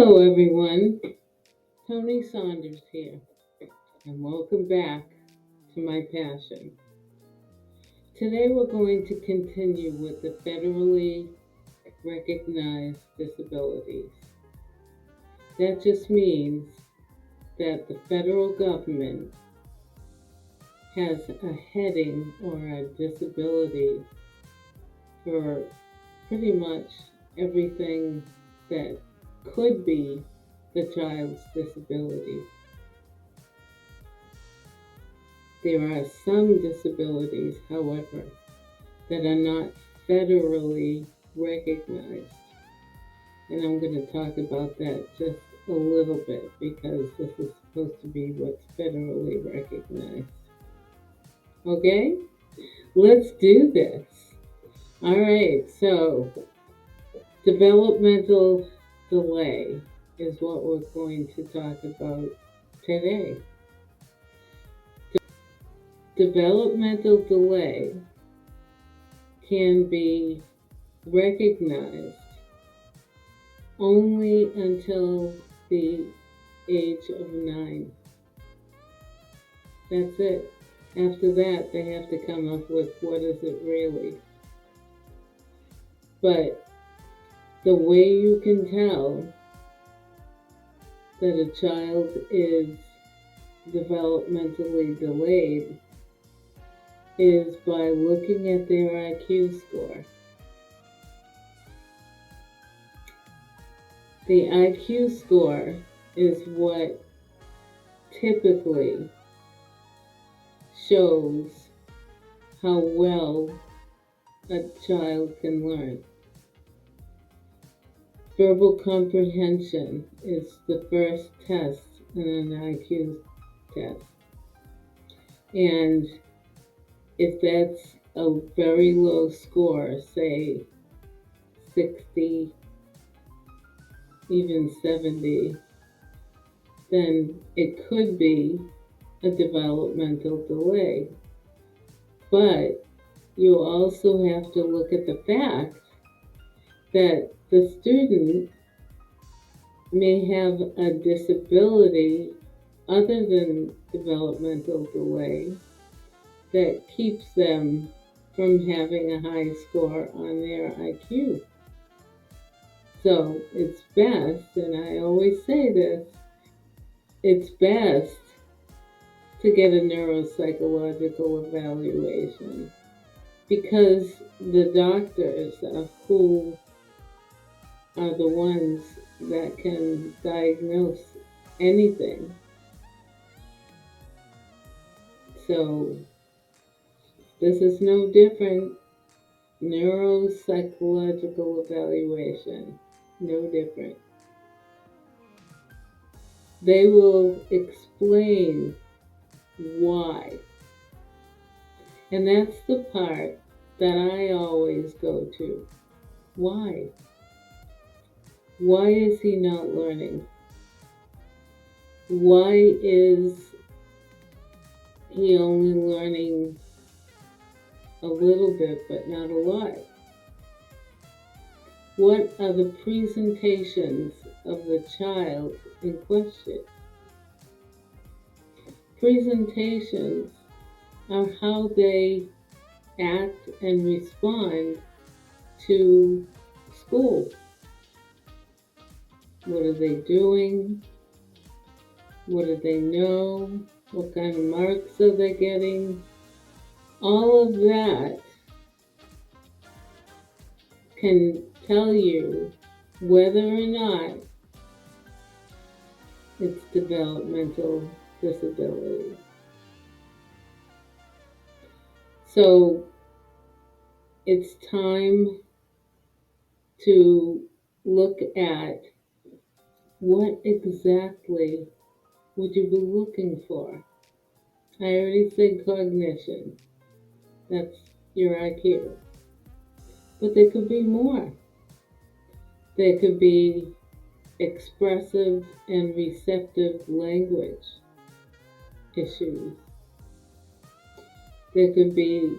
Hello, everyone. Toni Saunders here, and welcome back to my passion. Today, we're going to continue with the federally recognized disabilities. That just means that the federal government has a heading or a disability for pretty much everything that could be the child's disability. There are some disabilities, however, that are not federally recognized. And I'm going to talk about that just a little bit because this is supposed to be what's federally recognized. Okay? Let's do this. All right, so developmental delay is what we're going to talk about today. Developmental delay can be recognized only until the age of 9. That's it. After that, they have to come up with what is it really. But the way you can tell that a child is developmentally delayed is by looking at their IQ score. The IQ score is what typically shows how well a child can learn. Verbal comprehension is the first test in an IQ test. And if that's a very low score, say 60, even 70, then it could be a developmental delay. But you also have to look at the fact that the student may have a disability other than developmental delay that keeps them from having a high score on their IQ. So it's best, and I always say this, it's best to get a neuropsychological evaluation because the doctors who are the ones that can diagnose anything. So this is no different. Neuropsychological evaluation, no different. They will explain why. And that's the part that I always go to. Why? Why is he not learning? Why is he only learning a little bit but not a lot? What are the presentations of the child in question? Presentations are how they act and respond to school. What are they doing? What do they know? What kind of marks are they getting? All of that can tell you whether or not it's developmental disability. So it's time to look at what exactly would you be looking for. I already said cognition. That's your IQ. But there could be more. There could be expressive and receptive language issues. There could be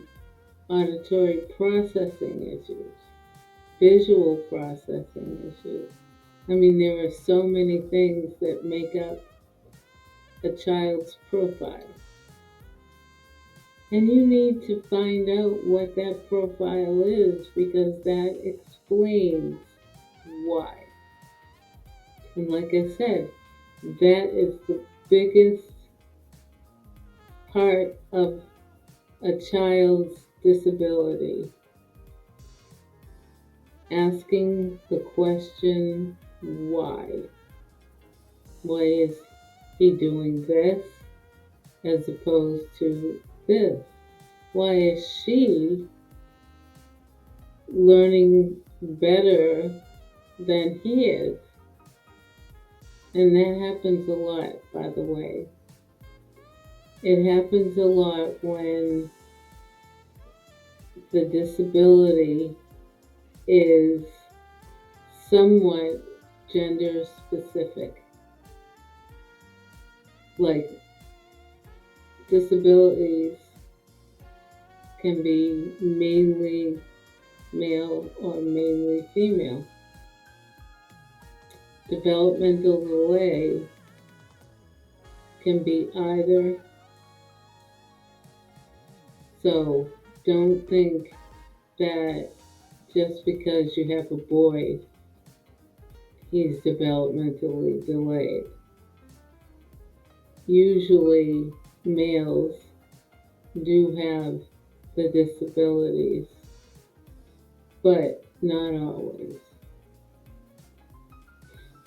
auditory processing issues, visual processing issues. I mean, there are so many things that make up a child's profile. And you need to find out what that profile is because that explains why. And like I said, that is the biggest part of a child's disability. Asking the question, why? Why is he doing this as opposed to this? Why is she learning better than he is? And that happens a lot, by the way. It happens a lot when the disability is somewhat gender specific. Like disabilities can be mainly male or mainly female. Developmental delay can be either. So don't think that just because you have a boy, he's developmentally delayed. Usually males do have the disabilities, but not always.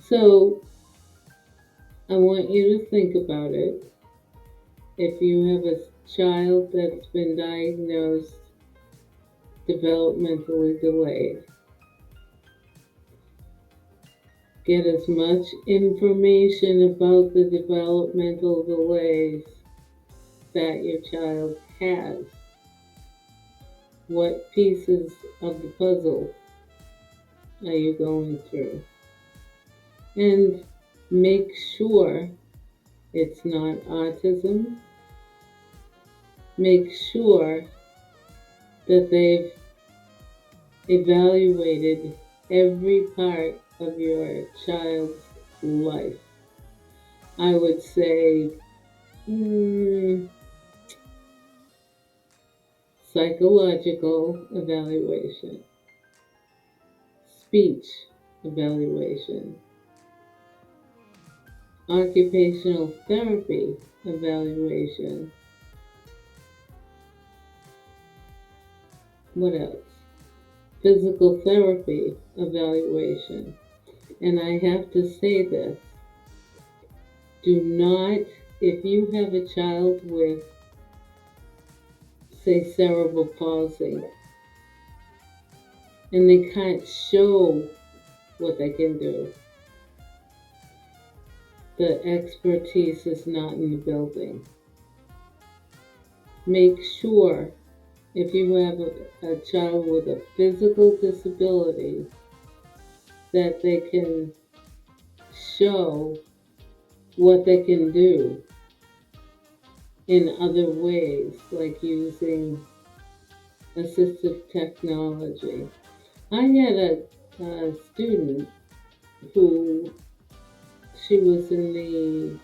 So I want you to think about it. If you have a child that's been diagnosed developmentally delayed, get as much information about the developmental delays that your child has. What pieces of the puzzle are you going through? And make sure it's not autism. Make sure that they've evaluated every part of your child's life. I would say psychological evaluation, speech evaluation, occupational therapy evaluation. What else? Physical therapy evaluation. And I have to say this, do not, if you have a child with, say, cerebral palsy, and they can't show what they can do, the expertise is not in the building. Make sure, if you have a child with a physical disability, that they can show what they can do in other ways, like using assistive technology. I had a student who, she was in the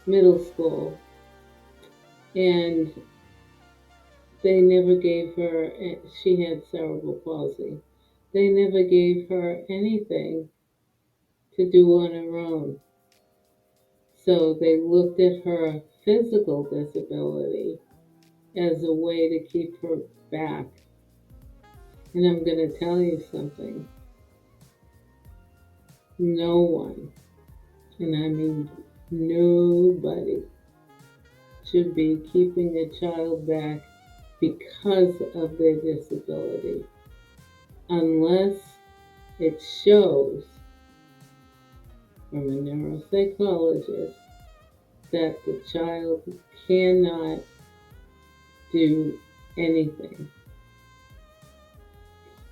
middle school, and they never gave her, she had cerebral palsy. They never gave her anything to do on her own. So they looked at her physical disability as a way to keep her back. And I'm going to tell you something. No one, and I mean nobody, should be keeping a child back because of their disability, unless it shows from a neuropsychologist that the child cannot do anything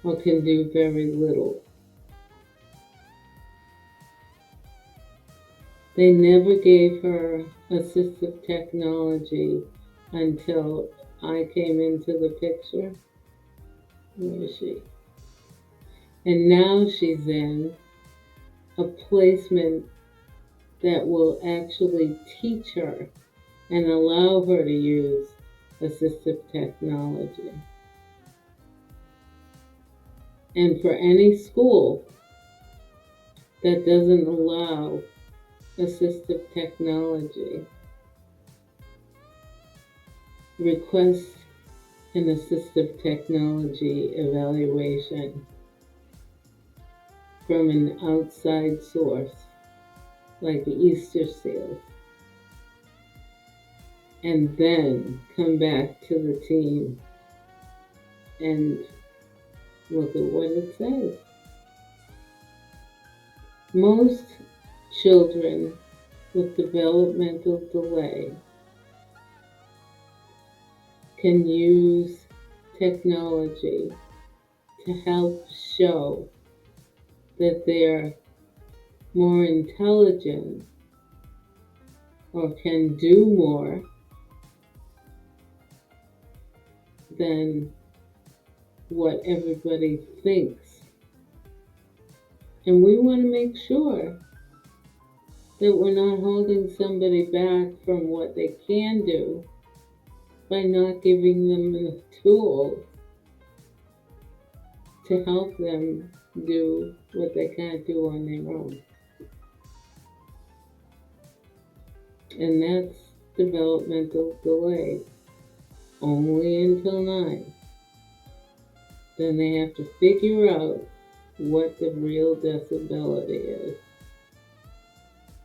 or can do very little. They never gave her assistive technology until I came into the picture. Where is she? And now she's in a placement that will actually teach her and allow her to use assistive technology. And for any school that doesn't allow assistive technology, request an assistive technology evaluation from an outside source like Easter Seals, and then come back to the team and look at what it says. Most children with developmental delay can use technology to help show that they're more intelligent or can do more than what everybody thinks. And we want to make sure that we're not holding somebody back from what they can do by not giving them the tools to help them do what they can't do on their own. And that's developmental delay, only until 9. Then they have to figure out what the real disability is.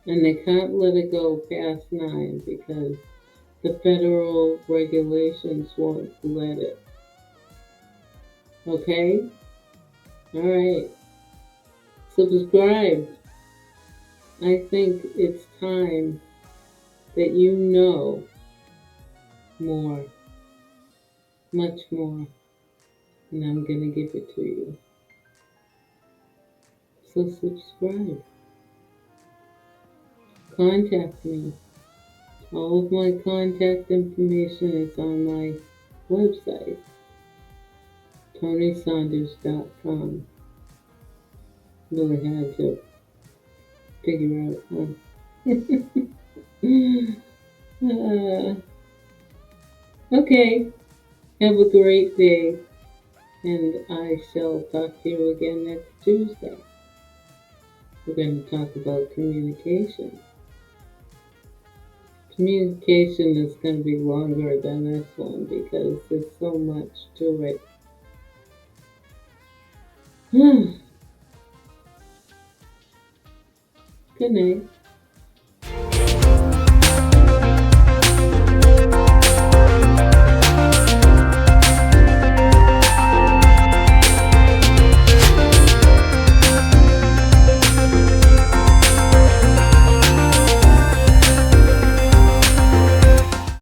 And they can't let it go past 9 because the federal regulations won't let it. Okay? Alright. Subscribe. I think it's time that you know more. Much more. And I'm going to give it to you. So subscribe. Contact me. All of my contact information is on my website, ToniSaunders.com. Really had to figure out, okay, have a great day, and I shall talk to you again next Tuesday. We're going to talk about communication. Communication is going to be longer than this one because there's so much to it. Good night.